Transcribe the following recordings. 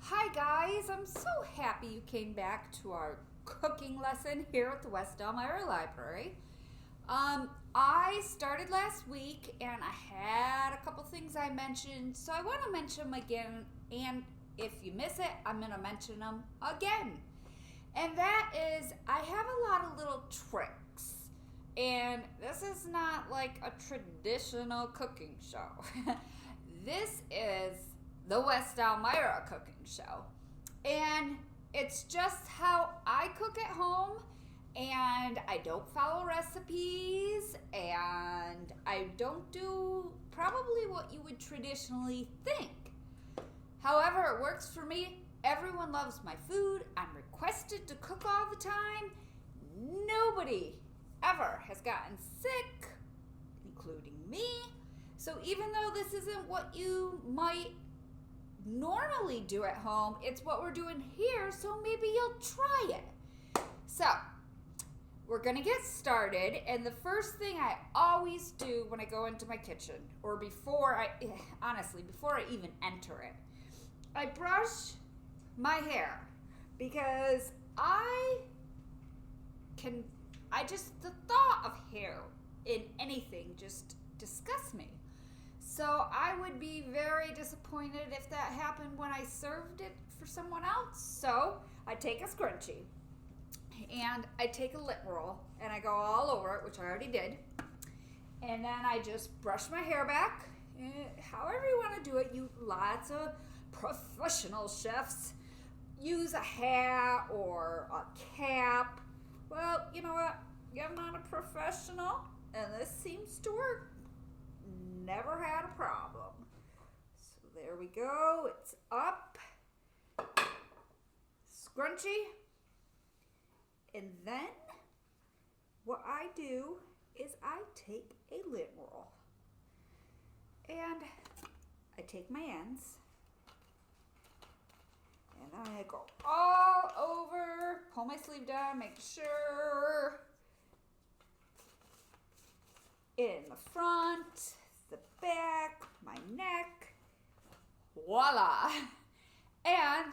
Hi guys, I'm so happy you came back to our cooking lesson here at the West Elmira Library. I started last week and I had a couple things I mentioned, so I want to mention them again, and if you miss it, I'm going to mention them again. And that is, I have a lot of little tricks, and this is not like a traditional cooking show. This is the West Elmira cooking show. And it's just how I cook at home, and I don't follow recipes, and I don't do probably what you would traditionally think. However, it works for me. Everyone loves my food. I'm requested to cook all the time. Nobody ever has gotten sick, including me. So even though this isn't what you might normally do at home, it's what we're doing here, so maybe you'll try it. So we're gonna get started, and the first thing I always do when I go into my kitchen, or before I even enter it, I brush my hair, because the thought of hair in anything just disgusts me. So I would be very disappointed if that happened when I served it for someone else. So I take a scrunchie and I take a lint roll and I go all over it, which I already did. And then I just brush my hair back. However you want to do it, lots of professional chefs use a hat or a cap. Well, you know what? I'm not a professional, and this seems to work. Never had a problem. So there we go. It's up. Scrunchie. And then what I do is I take a lint roll. And I take my ends. And I go all over. Pull my sleeve down. Make sure. In the front, the back, my neck, voila. And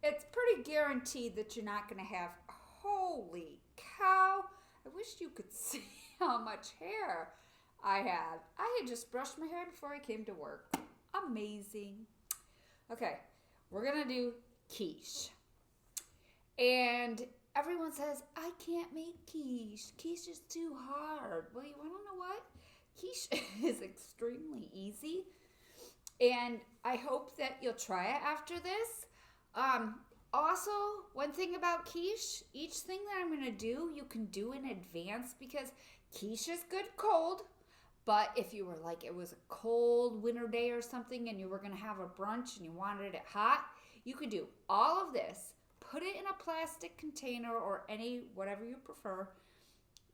it's pretty guaranteed that you're not going to have, holy cow, I wish you could see how much hair I had. I had just brushed my hair before I came to work. Amazing. Okay, we're going to do quiche. And everyone says, I can't make quiche. Quiche is too hard. Well, you want to know what? Quiche is extremely easy. And I hope that you'll try it after this. Also, one thing about quiche, each thing that I'm going to do, you can do in advance, because quiche is good cold. But if you were like, it was a cold winter day or something and you were going to have a brunch and you wanted it hot, you could do all of this. Put it in a plastic container or whatever you prefer.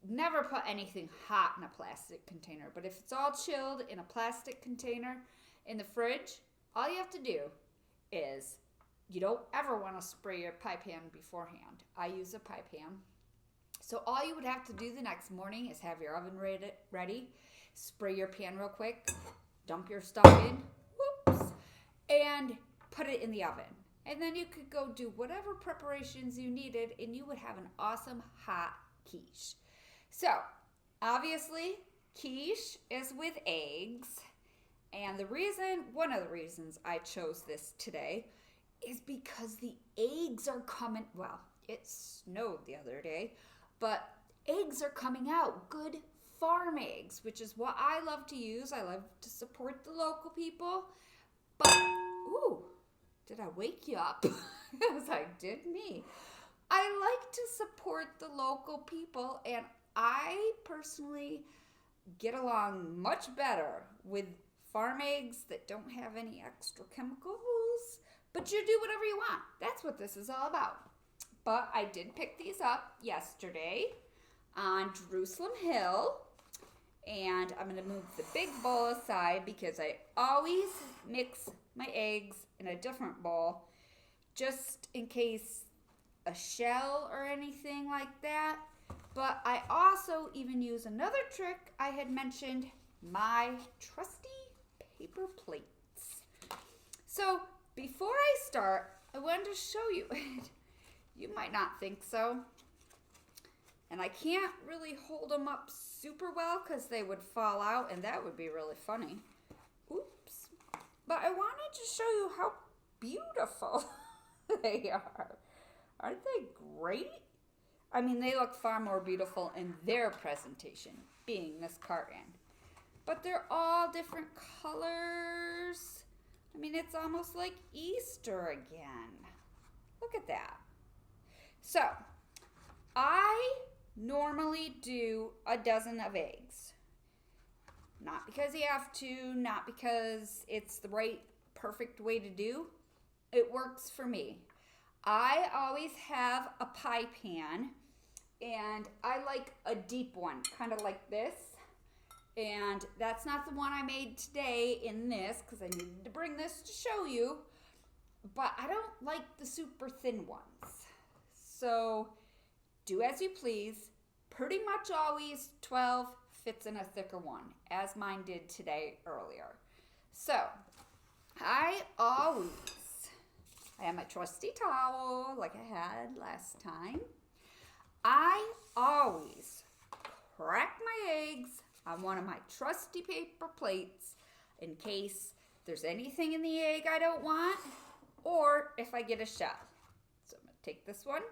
Never put anything hot in a plastic container. But if it's all chilled in a plastic container in the fridge, all you have to do is, you don't ever want to spray your pie pan beforehand. I use a pie pan. So all you would have to do the next morning is have your oven ready, spray your pan real quick, dump your stuff in, and put it in the oven. And then you could go do whatever preparations you needed, and you would have an awesome hot quiche. So, obviously, quiche is with eggs. And one of the reasons I chose this today is because the eggs are coming. Well, it snowed the other day, but eggs are coming out. Good farm eggs, which is what I love to use. I love to support the local people. But, did I wake you up? I was like, did me. I like to support the local people, and I personally get along much better with farm eggs that don't have any extra chemicals, but you do whatever you want. That's what this is all about. But I did pick these up yesterday on Jerusalem Hill, and I'm going to move the big bowl aside because I always mix my eggs in a different bowl just in case a shell or anything like that. But I also even use another trick I had mentioned, my trusty paper plates. So before I start, I wanted to show you it. You might not think so. And I can't really hold them up super well because they would fall out and that would be really funny. Oops. But I wanted to show you how beautiful they are. Aren't they great? I mean, they look far more beautiful in their presentation, being this carton. But they're all different colors. I mean, it's almost like Easter again. Look at that. So, I normally do a dozen of eggs. Not because you have to, not because it's the right, perfect way to do. It works for me. I always have a pie pan, and I like a deep one, kind of like this. And that's not the one I made today in this, because I needed to bring this to show you. But I don't like the super thin ones. So do as you please. Pretty much always 12 fits in a thicker one, as mine did today earlier. So I have my trusty towel like I had last time. I always crack my eggs on one of my trusty paper plates in case there's anything in the egg I don't want, or if I get a shell. So I'm going to take this one.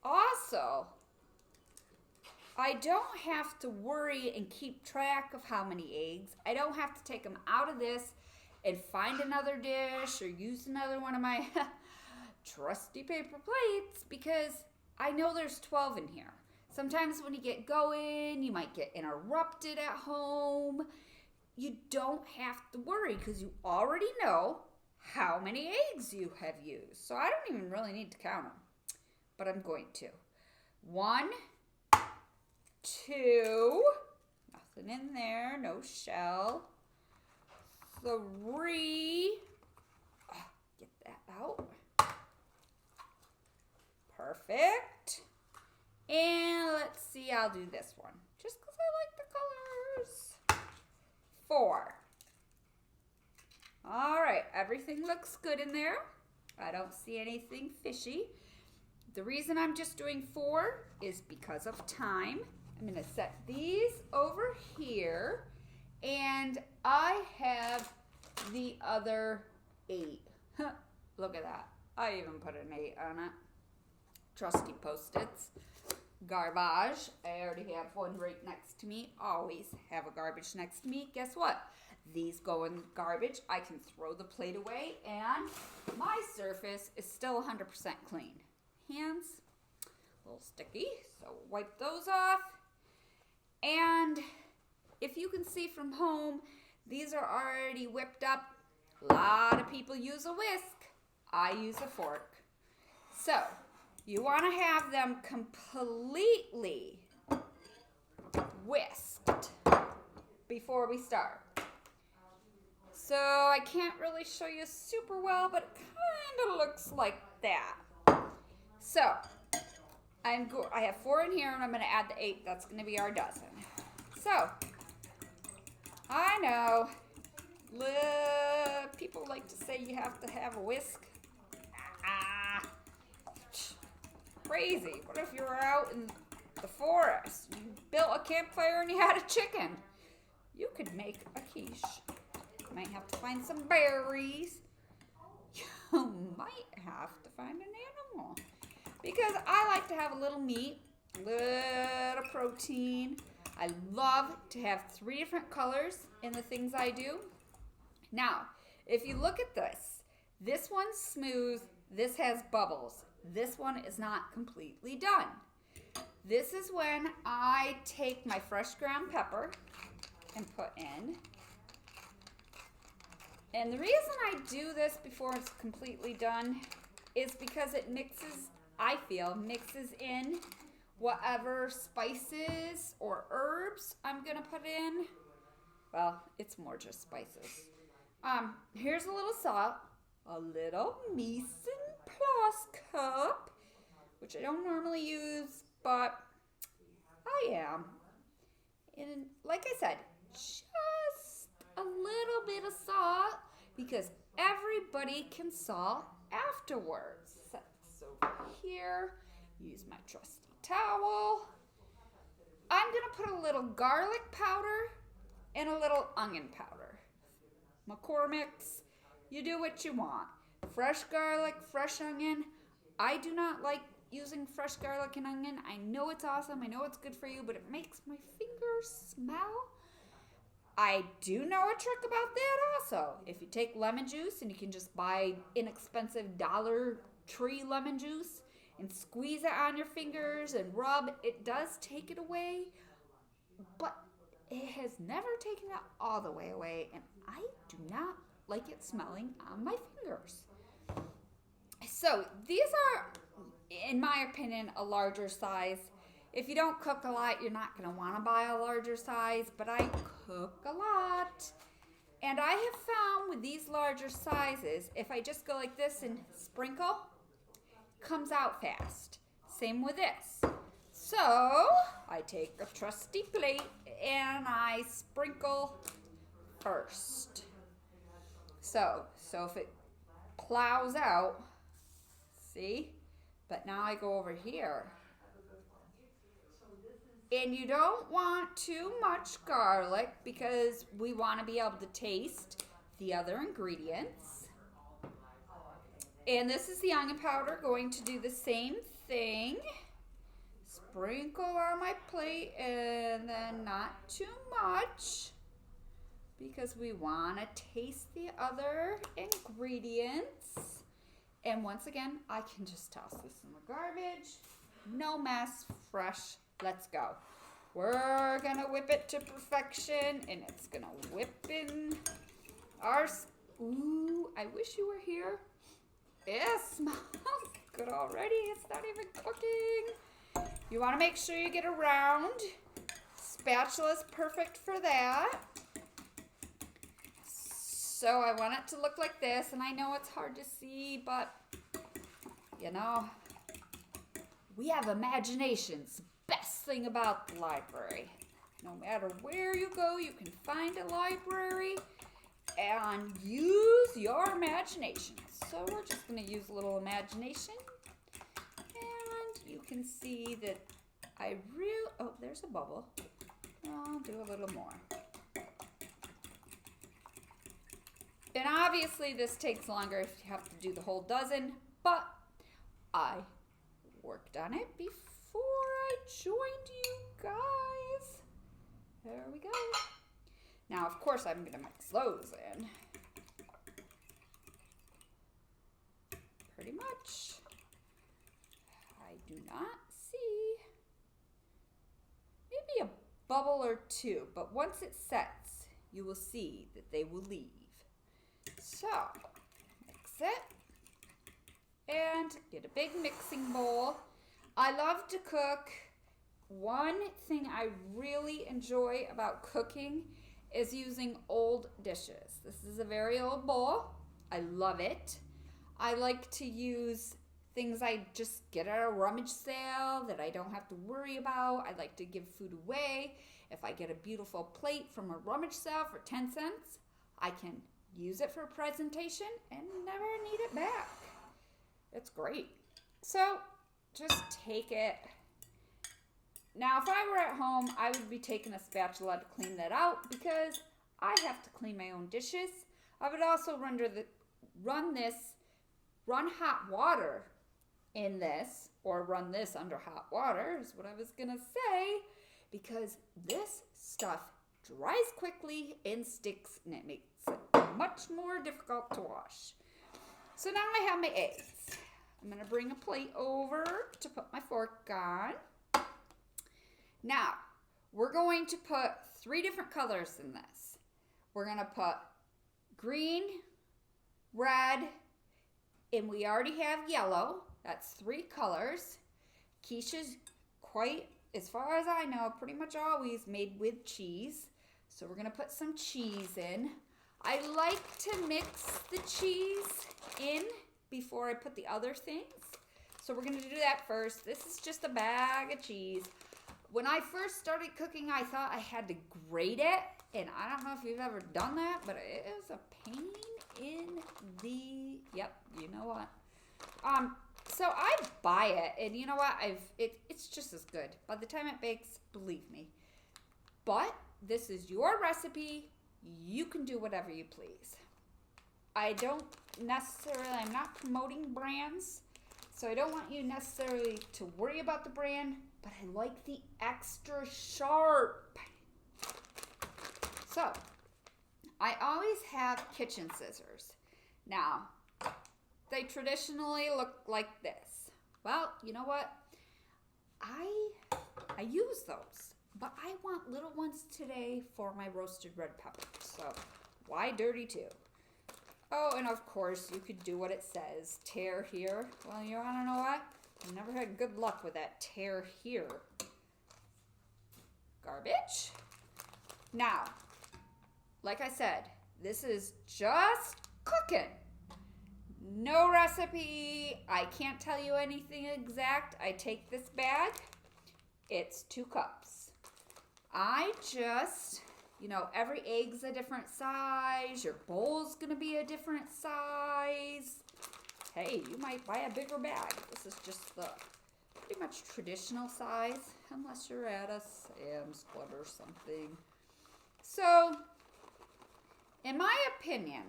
Also, I don't have to worry and keep track of how many eggs. I don't have to take them out of this and find another dish or use another one of my trusty paper plates because I know there's 12 in here. Sometimes when you get going, you might get interrupted at home. You don't have to worry because you already know how many eggs you have used. So I don't even really need to count them, but I'm going to. 1, 2, nothing in there, no shell. 3, get that out. Perfect. And let's see, I'll do this one just because I like the colors. 4. All right, everything looks good in there. I don't see anything fishy. The reason I'm just doing 4 is because of time. I'm going to set these over here, and I have the other 8. Look at that. I even put an 8 on it. Trusty Post-its. Garbage. I already have one right next to me. Always have a garbage next to me. Guess what? These go in garbage. I can throw the plate away, and my surface is still 100% clean. Hands, a little sticky, so wipe those off. And if you can see from home, these are already whipped up. A lot of people use a whisk. I use a fork. So you want to have them completely whisked before we start. So I can't really show you super well, but it kind of looks like that. So I have 4 in here, and I'm going to add the 8. That's going to be our dozen. So I know people like to say you have to have a whisk. Crazy. What if you were out in the forest? You built a campfire and you had a chicken. You could make a quiche. You might have to find some berries. You might have to find an animal. Because I like to have a little meat, a little protein. I love to have 3 different colors in the things I do. Now, if you look at this one's smooth, this has bubbles. This one is not completely done. This is when I take my fresh ground pepper and put in. And the reason I do this before it's completely done is because it mixes in whatever spices or herbs I'm going to put in. Well, it's more just spices. Here's a little salt, a little Ms Ahnece cup, which I don't normally use, but I am. And like I said, just a little bit of salt because everybody can saw afterwards. Set this over here. Use my trusty towel. I'm going to put a little garlic powder and a little onion powder. McCormick's, you do what you want. Fresh garlic, fresh onion. I do not like using fresh garlic and onion. I know it's awesome. I know it's good for you, but it makes my fingers smell. I do know a trick about that also. If you take lemon juice, and you can just buy inexpensive Dollar Tree lemon juice and squeeze it on your fingers and rub, it does take it away, but it has never taken it all the way away, and I do not like it smelling on my fingers. So these are, in my opinion, a larger size. If you don't cook a lot, you're not going to want to buy a larger size, but I cook a lot. And I have found with these larger sizes, if I just go like this and sprinkle, comes out fast. Same with this. So I take a trusty plate and I sprinkle first. So if it plows out, see? But now I go over here. And you don't want too much garlic because we want to be able to taste the other ingredients. And this is the onion powder, going to do the same thing. Sprinkle on my plate, and then not too much because we want to taste the other ingredients. And once again, I can just toss this in the garbage. No mess, fresh. Let's go. We're gonna whip it to perfection, and it's gonna whip in our, ooh, I wish you were here. It smells good already. It's not even cooking. You wanna make sure you get around. Spatula's perfect for that. So I want it to look like this, and I know it's hard to see, but you know, we have imaginations. Best thing about the library. No matter where you go, you can find a library and use your imagination. So we're just going to use a little imagination. And you can see that oh, there's a bubble. I'll do a little more. And obviously this takes longer if you have to do the whole dozen, but I worked on it before I joined you guys. There we go. Now, of course, I'm going to mix those in. Pretty much. I do not see maybe a bubble or two, but once it sets, you will see that they will leave. So, mix it and get a big mixing bowl. I love to cook. One thing I really enjoy about cooking is using old dishes. This is a very old bowl. I love it. I like to use things I just get at a rummage sale that I don't have to worry about. I like to give food away. If I get a beautiful plate from a rummage sale for 10 cents, I can use it for a presentation and never need it back. It's great. So just take it. Now, if I were at home, I would be taking a spatula to clean that out because I have to clean my own dishes. I would also run hot water in this, or run this under hot water is what I was gonna say, because this stuff dries quickly and sticks, and it makes it much more difficult to wash. So now I have my eggs. I'm gonna bring a plate over to put my fork on. Now, we're going to put 3 different colors in this. We're gonna put green, red, and we already have yellow. That's 3 colors. Quiche's quite, as far as I know, pretty much always made with cheese. So we're gonna put some cheese in. I like to mix the cheese in before I put the other things. So we're gonna do that first. This is just a bag of cheese. When I first started cooking, I thought I had to grate it. And I don't know if you've ever done that, but it is a pain in the, yep, you know what? So I buy it, and you know what? It's just as good. By the time it bakes, believe me. But this is your recipe. You can do whatever you please. I don't necessarily, I'm not promoting brands, so I don't want you necessarily to worry about the brand, but I like the extra sharp. So, I always have kitchen scissors. Now, they traditionally look like this. Well, you know what? I use those, but I want little ones today for my roasted red peppers. So, why dirty too? Oh, and of course, you could do what it says, tear here. Well, you want to know what? I never had good luck with that tear here. Garbage. Now, like I said, this is just cooking. No recipe. I can't tell you anything exact. I take this bag. It's 2 cups. I just, you know, every egg's a different size. Your bowl's going to be a different size. Hey, you might buy a bigger bag. This is just the pretty much traditional size, unless you're at a Sam's Club or something. So, in my opinion,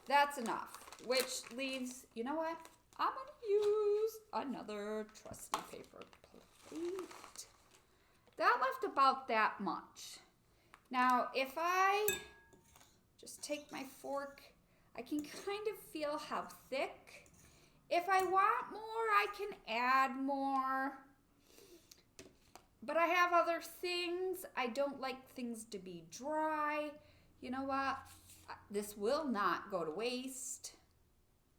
that's enough. Which leaves, you know what? I'm going to use another trusty paper plate. That left about that much. Now, if I just take my fork, I can kind of feel how thick. If I want more, I can add more. But I have other things. I don't like things to be dry. You know what? This will not go to waste.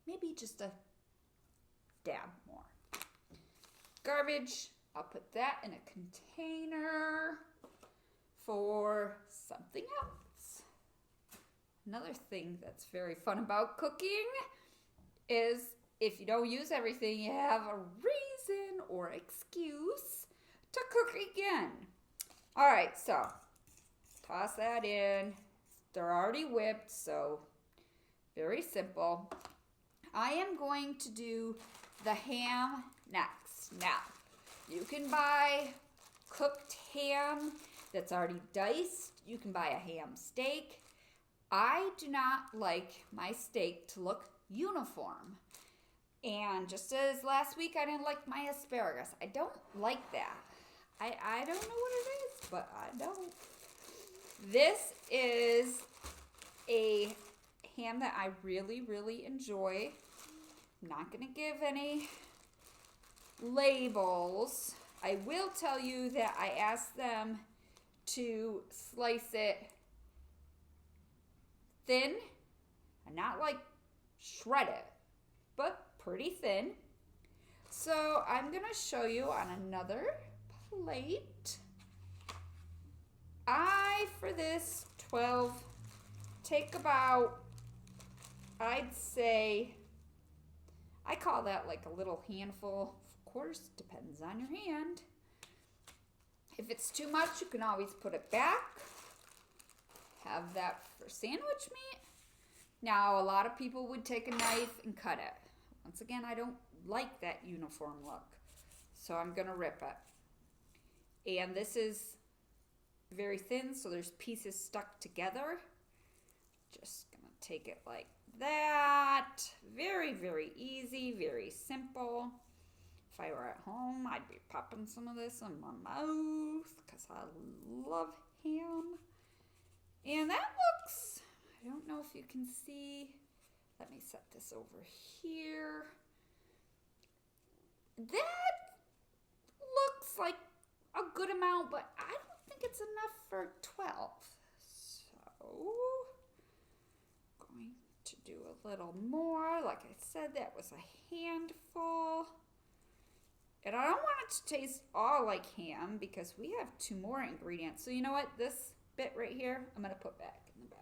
Maybe just a dab more. Garbage, I'll put that in a container for something else. Another thing that's very fun about cooking is if you don't use everything, you have a reason or excuse to cook again. All right, so toss that in. They're already whipped, so very simple. I am going to do the ham next. Now, you can buy cooked ham that's already diced. You can buy a ham steak. I do not like my steak to look uniform. And just as last week I didn't like my asparagus. I don't like that. I don't know what it is, but I don't. This is a ham that I really, really enjoy. I'm not going to give any labels. I will tell you that I asked them to slice it thin, and not like shred it, but pretty thin. So I'm going to show you on another plate. For this 12, take about, I'd say, I call that like a little handful. Of course, depends on your hand. If it's too much, you can always put it back. Have that for sandwich meat. Now, a lot of people would take a knife and cut it. Once again, I don't like that uniform look, so I'm going to rip it. And this is very thin, so there's pieces stuck together. Just going to take it like that. Very, very easy, very simple. If I were at home, I'd be popping some of this in my mouth because I love ham. And that looks, I don't know if you can see. Let me set this over here. That looks like a good amount, but I don't think it's enough for 12. So, going to do a little more. Like I said, that was a handful. And I don't want it to taste all like ham because we have 2 more ingredients. So you know what? This bit right here, I'm going to put back in the bag.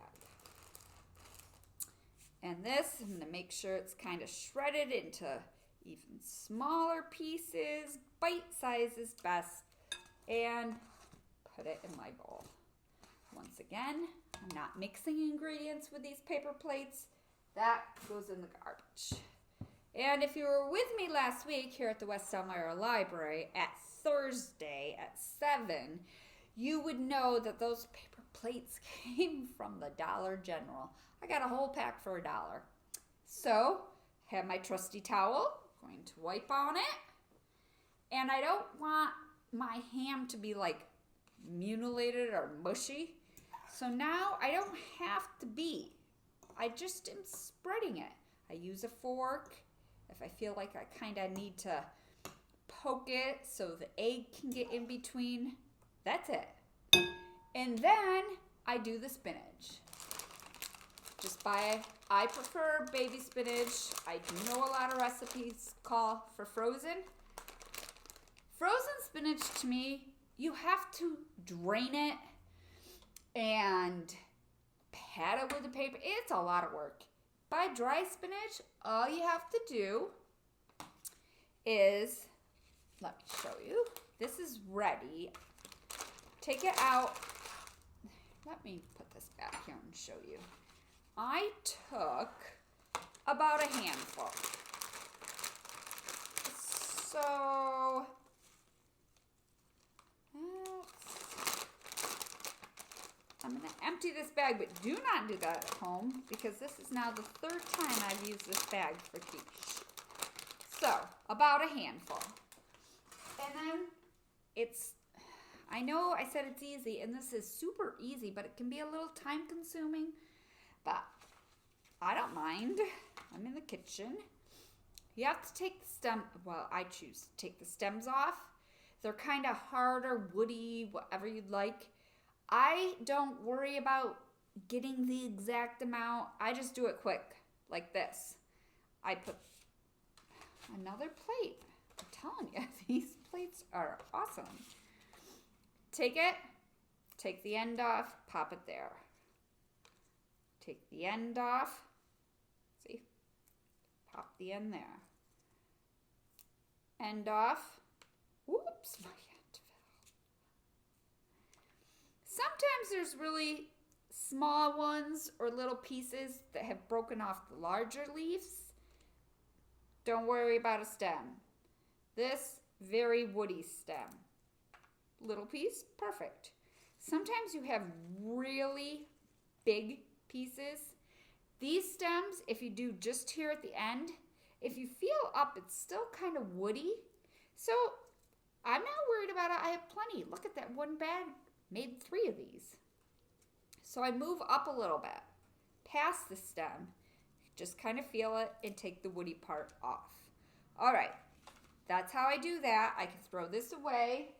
And this, I'm going to make sure it's kind of shredded into even smaller pieces. Bite size is best. And put it in my bowl. Once again, I'm not mixing ingredients with these paper plates. That goes in the garbage. And if you were with me last week here at the West Elmira Library at Thursday at 7, you would know that those paper plates came from the Dollar General. I got a whole pack for $1. So, have my trusty towel, going to wipe on it. And I don't want my ham to be like mutilated or mushy. So now I don't have to beat. I just am spreading it. I use a fork if I feel like I kind of need to poke it so the egg can get in between. That's it. And then I do the spinach. I prefer baby spinach. I do know a lot of recipes call for frozen. Frozen spinach, to me, you have to drain it and pat it with the paper. It's a lot of work. Buy dry spinach, all you have to do is, let me show you. This is ready. Take it out. Let me put this back here and show you. I took about a handful. So, I'm going to empty this bag, but do not do that at home because this is now the third time I've used this bag for quiche. So, about a handful. And then I know I said it's easy, and this is super easy, but it can be a little time consuming. But I don't mind. I'm in the kitchen. You have to take the stem, well, I choose to take the stems off. They're kind of hard or woody, whatever you'd like. I don't worry about getting the exact amount. I just do it quick, like this. I put another plate. I'm telling you, these plates are awesome. Take it, take the end off, pop it there. Take the end off. See? Pop the end there. End off. Whoops, my hand fell. Sometimes there's really small ones or little pieces that have broken off the larger leaves. Don't worry about a stem. This, very woody stem. Little piece, perfect. Sometimes you have really big pieces. These stems, if you do just here at the end, if you feel up, it's still kind of woody. So I'm not worried about it. I have plenty. Look at that one bag. Made 3 of these. So I move up a little bit, past the stem. Just kind of feel it and take the woody part off. All right. That's how I do that. I can throw this away.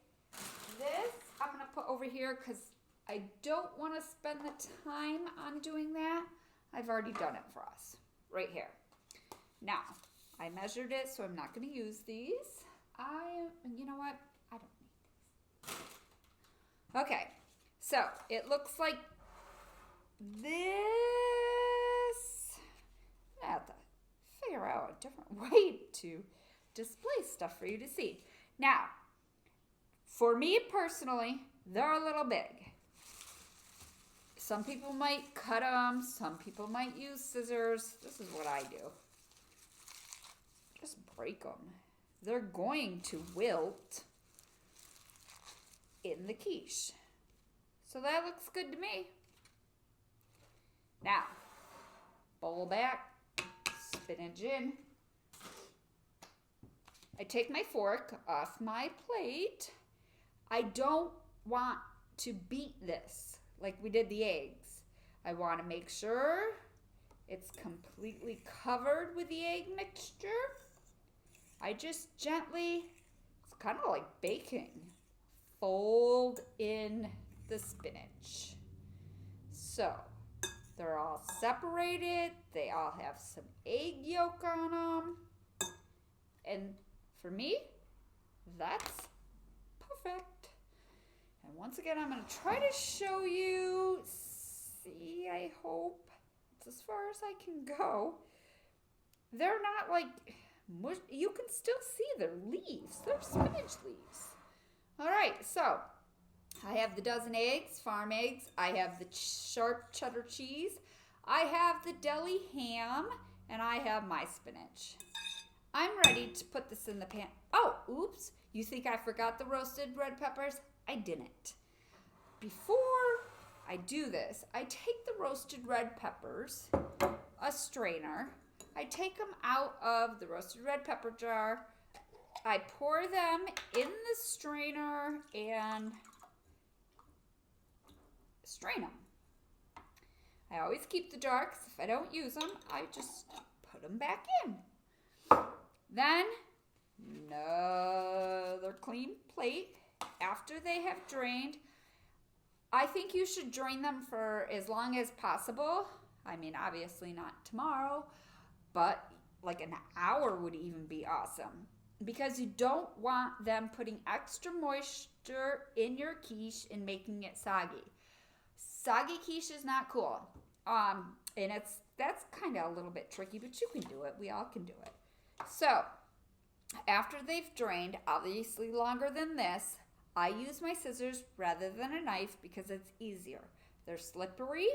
This I'm going to put over here because I don't want to spend the time on doing that. I've already done it for us right here. Now, I measured it, so I'm not going to use these. You know what? I don't need these. Okay, so it looks like this. I have to figure out a different way to display stuff for you to see. Now, for me personally, they're a little big. Some people might cut them. Some people might use scissors. This is what I do. Just break them. They're going to wilt in the quiche. So that looks good to me. Now, bowl back, spinach in. I take my fork off my plate. I don't want to beat this like we did the eggs. I want to make sure it's completely covered with the egg mixture. I just gently, it's kind of like baking, fold in the spinach. So they're all separated. They all have some egg yolk on them. And for me, that's perfect. And once again, I'm going to try to show you. See, I hope it's as far as I can go. They're not like mush. You can still see their leaves. They're spinach leaves. All right, so I have the dozen eggs, farm eggs. I have the sharp cheddar cheese. I have the deli ham, and I have my spinach. I'm ready to put this in the pan. Oh, oops. You think I forgot the roasted red peppers? I didn't. Before I do this, I take the roasted red peppers, a strainer. I take them out of the roasted red pepper jar. I pour them in the strainer and strain them. I always keep the jar because if I don't use them, I just put them back in. Then, another clean plate. After they have drained, I think you should drain them for as long as possible. I mean, obviously not tomorrow, but like an hour would even be awesome. Because you don't want them putting extra moisture in your quiche and making it soggy. Soggy quiche is not cool. And that's kind of a little bit tricky, but you can do it. We all can do it. So, after they've drained, obviously longer than this, I use my scissors rather than a knife because it's easier. They're slippery,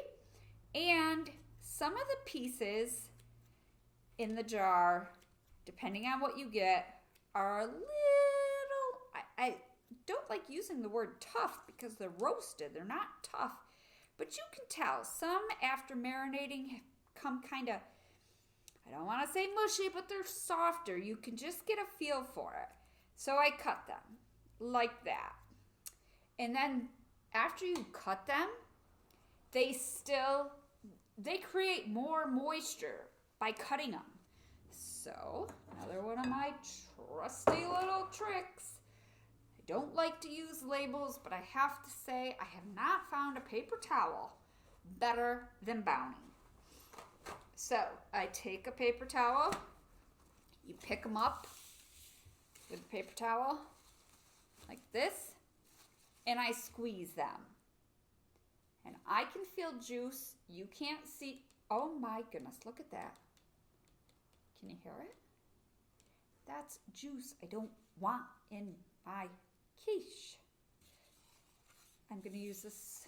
and some of the pieces in the jar, depending on what you get, are a little, I don't like using the word tough because they're roasted. They're not tough, but you can tell. Some, after marinating, come kind of, I don't want to say mushy, but they're softer. You can just get a feel for it. So I cut them like that. And then after you cut them, they create more moisture by cutting them. So another one of my trusty little tricks. I don't like to use labels, but I have to say I have not found a paper towel better than Bounty. So I take a paper towel, you pick them up with a paper towel like this, and I squeeze them. And I can feel juice. You can't see. Oh my goodness, look at that. Can you hear it? That's juice I don't want in my quiche. I'm going to use this.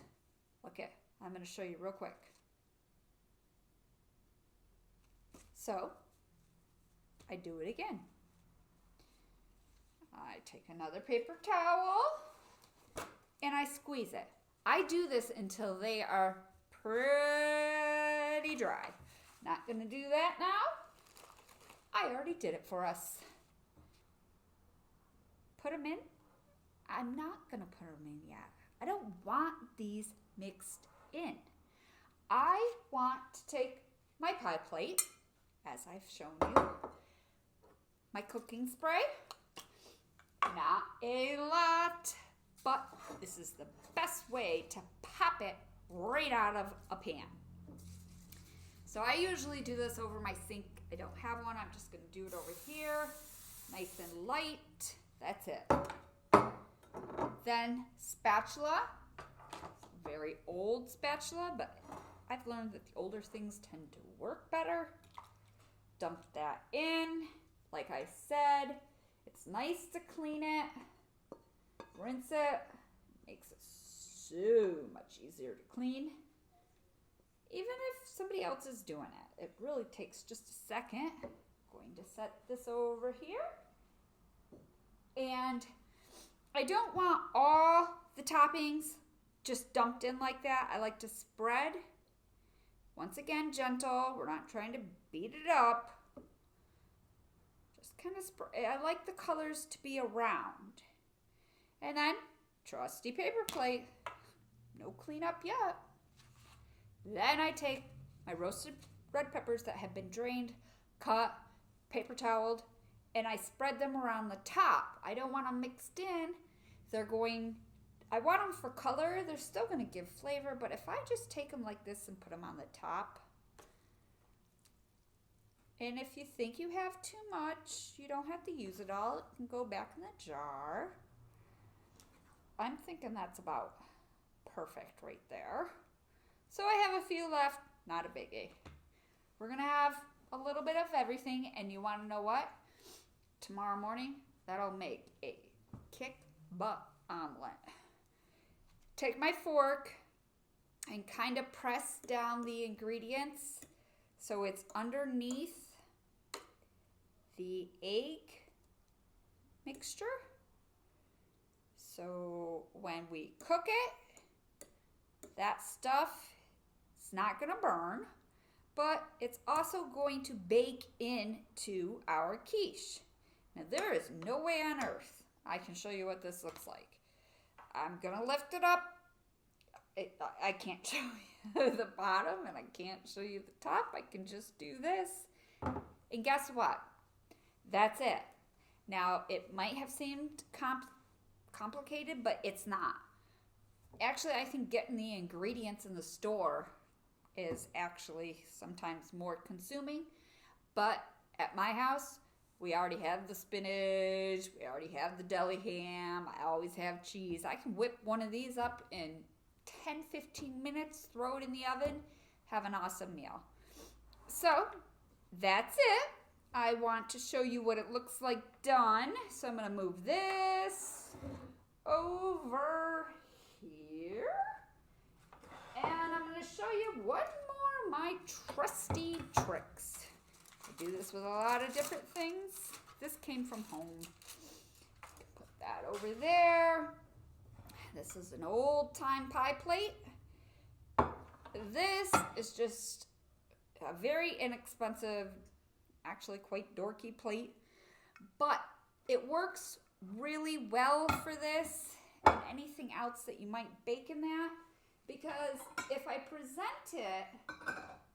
Okay, I'm going to show you real quick. So, I do it again. I take another paper towel and I squeeze it. I do this until they are pretty dry. Not going to do that now. I already did it for us. Put them in. I'm not going to put them in yet. I don't want these mixed in. I want to take my pie plate, as I've shown you, my cooking spray. Not a lot, but this is the best way to pop it right out of a pan. So I usually do this over my sink. I don't have one. I'm just going to do it over here. Nice and light. That's it. Then spatula. Very old spatula, but I've learned that the older things tend to work better. Dump that in. Like I said, it's nice to clean it. Rinse it. Makes it so much easier to clean. Even if somebody else is doing it, it really takes just a second. I'm going to set this over here. And I don't want all the toppings just dumped in like that. I like to spread. Once again, gentle. We're not trying to beat it up. Just kind of spread. I like the colors to be around. And then, trusty paper plate. No cleanup yet. Then I take my roasted red peppers that have been drained, cut, paper toweled, and I spread them around the top. I don't want them mixed in. I want them for color. They're still going to give flavor, but if I just take them like this and put them on the top, and if you think you have too much, you don't have to use it all. It can go back in the jar. I'm thinking that's about perfect right there. So I have a few left, not a biggie. We're going to have a little bit of everything, and you want to know what? Tomorrow morning, that'll make a kick-butt omelet. take my fork and kind of press down the ingredients so it's underneath the egg mixture. So when we cook it, that stuff is not going to burn, but it's also going to bake into our quiche. Now there is no way on earth I can show you what this looks like. I'm going to lift it up. I can't show you the bottom and I can't show you the top. I can just do this. And guess what? That's it. Now, it might have seemed complicated, but it's not. Actually, I think getting the ingredients in the store is actually sometimes more consuming. But at my house, we already have the spinach. We already have the deli ham. I always have cheese. I can whip one of these up in 10-15 minutes, throw it in the oven, have an awesome meal. So, that's it. I want to show you what it looks like done. So I'm going to move this over here. And I'm going to show you one more of my trusty tricks. I do this with a lot of different things. This came from home. Put that over there. This is an old-time pie plate. This is just a very inexpensive, actually quite dorky plate, but it works really well for this and anything else that you might bake in that, because if I present it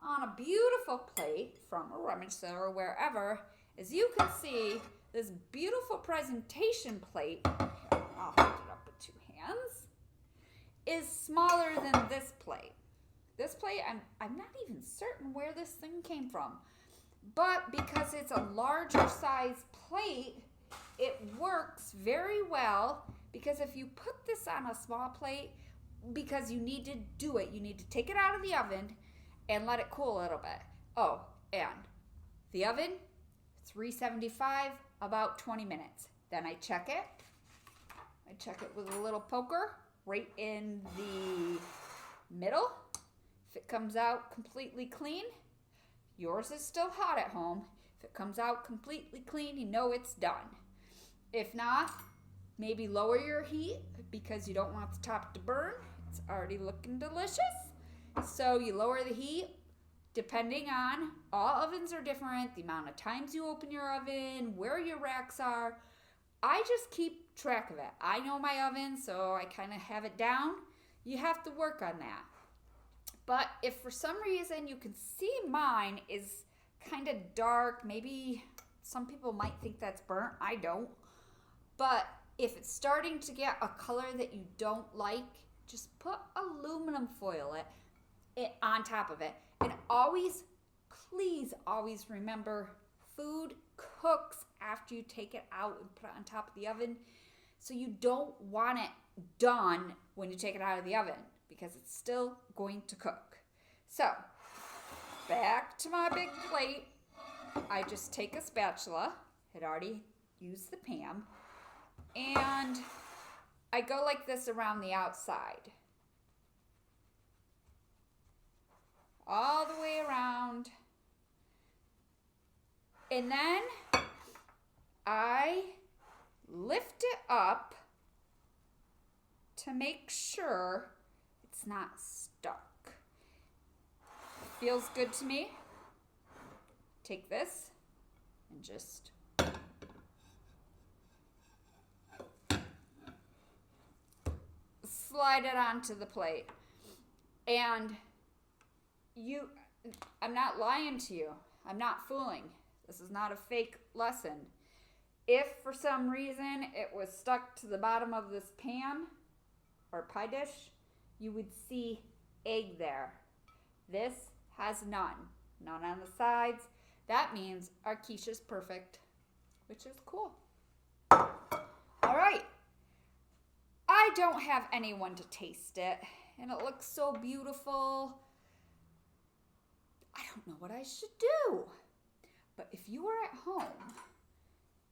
on a beautiful plate from a rummage sale or wherever, as you can see, this beautiful presentation plate, I'll hold it up with two hands, is smaller than this plate. This plate, I'm not even certain where this thing came from. But because it's a larger size plate, it works very well, because if you put this on a small plate, because you need to do it, you need to take it out of the oven and let it cool a little bit. Oh, and the oven, 375, about 20 minutes. Then I check it. I check it with a little poker right in the middle. If it comes out completely clean, yours is still hot at home. If it comes out completely clean, you know it's done. If not, maybe lower your heat because you don't want the top to burn. It's already looking delicious. So you lower the heat depending on, all ovens are different, the amount of times you open your oven, where your racks are. I just keep track of it. I know my oven, so I kind of have it down. You have to work on that. But if for some reason you can see mine is kind of dark, maybe some people might think that's burnt, I don't. But if it's starting to get a color that you don't like, just put aluminum foil it on top of it. And always, please always remember, food cooks after you take it out and put it on top of the oven. So you don't want it done when you take it out of the oven, because it's still going to cook. So, back to my big plate. I just take a spatula, had already used the pan, and I go like this around the outside. All the way around. And then I lift it up to make sure it's not stuck. Feels good to me. Take this and just slide it onto the plate. And I'm not lying to you. I'm not fooling. This is not a fake lesson. If for some reason it was stuck to the bottom of this pan or pie dish, you would see egg there. This has none. None on the sides. That means our quiche is perfect, which is cool. All right. I don't have anyone to taste it, and it looks so beautiful. I don't know what I should do. But if you are at home,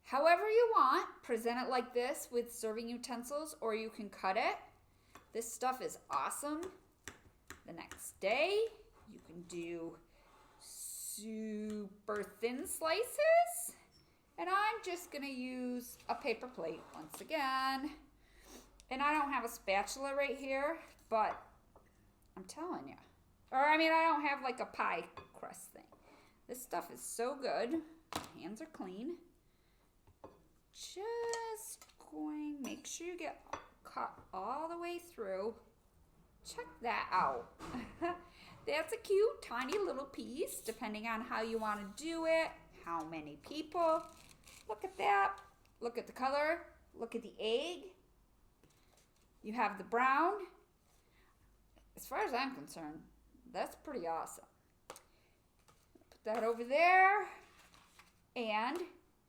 however you want, present it like this with serving utensils, or you can cut it. This stuff is awesome. The next day, you can do super thin slices. And I'm just going to use a paper plate once again. And I don't have a spatula right here, but I'm telling you. Or I mean, I don't have like a pie crust thing. This stuff is so good. My hands are clean. Just going, make sure you get cut all the way through. Check that out. That's a cute, tiny little piece, depending on how you want to do it, how many people. Look at that. Look at the color. Look at the egg. You have the brown. As far as I'm concerned, that's pretty awesome. Put that over there. And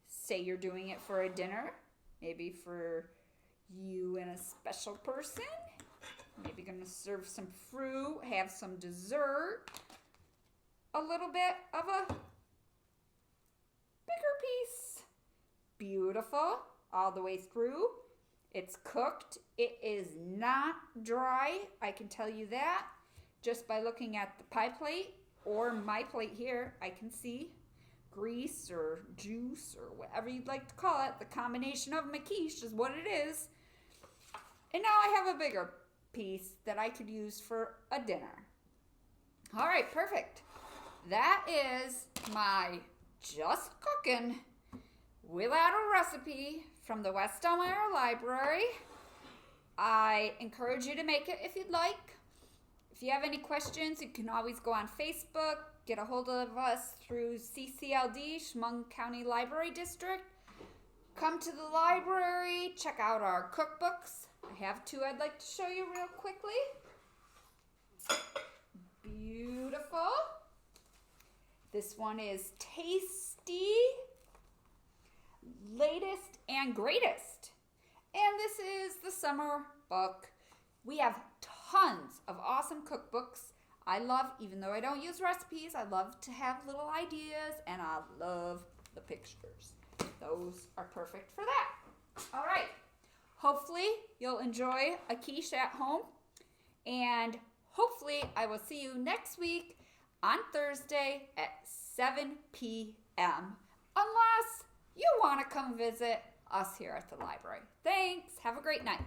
say you're doing it for a dinner. Maybe for you and a special person. Maybe gonna serve some fruit, have some dessert. A little bit of a bigger piece. Beautiful, all the way through. It's cooked. It is not dry, I can tell you that. Just by looking at the pie plate or my plate here, I can see grease or juice or whatever you'd like to call it. The combination of my quiche is what it is. And now I have a bigger piece that I could use for a dinner. All right, perfect. That is my just cooking without a recipe from the West Elmira Library. I encourage you to make it if you'd like. If you have any questions, you can always go on Facebook, get a hold of us through CCLD, Chemung County Library District. Come to the library, check out our cookbooks. I have two I'd like to show you real quickly. Beautiful. This one is Tasty, Latest and Greatest. And this is the summer book. We have tons of awesome cookbooks. I love, even though I don't use recipes, I love to have little ideas, and I love the pictures. Those are perfect for that. All right. Hopefully you'll enjoy a quiche at home, and hopefully I will see you next week on Thursday at 7 p.m. unless you want to come visit us here at the library. Thanks. Have a great night.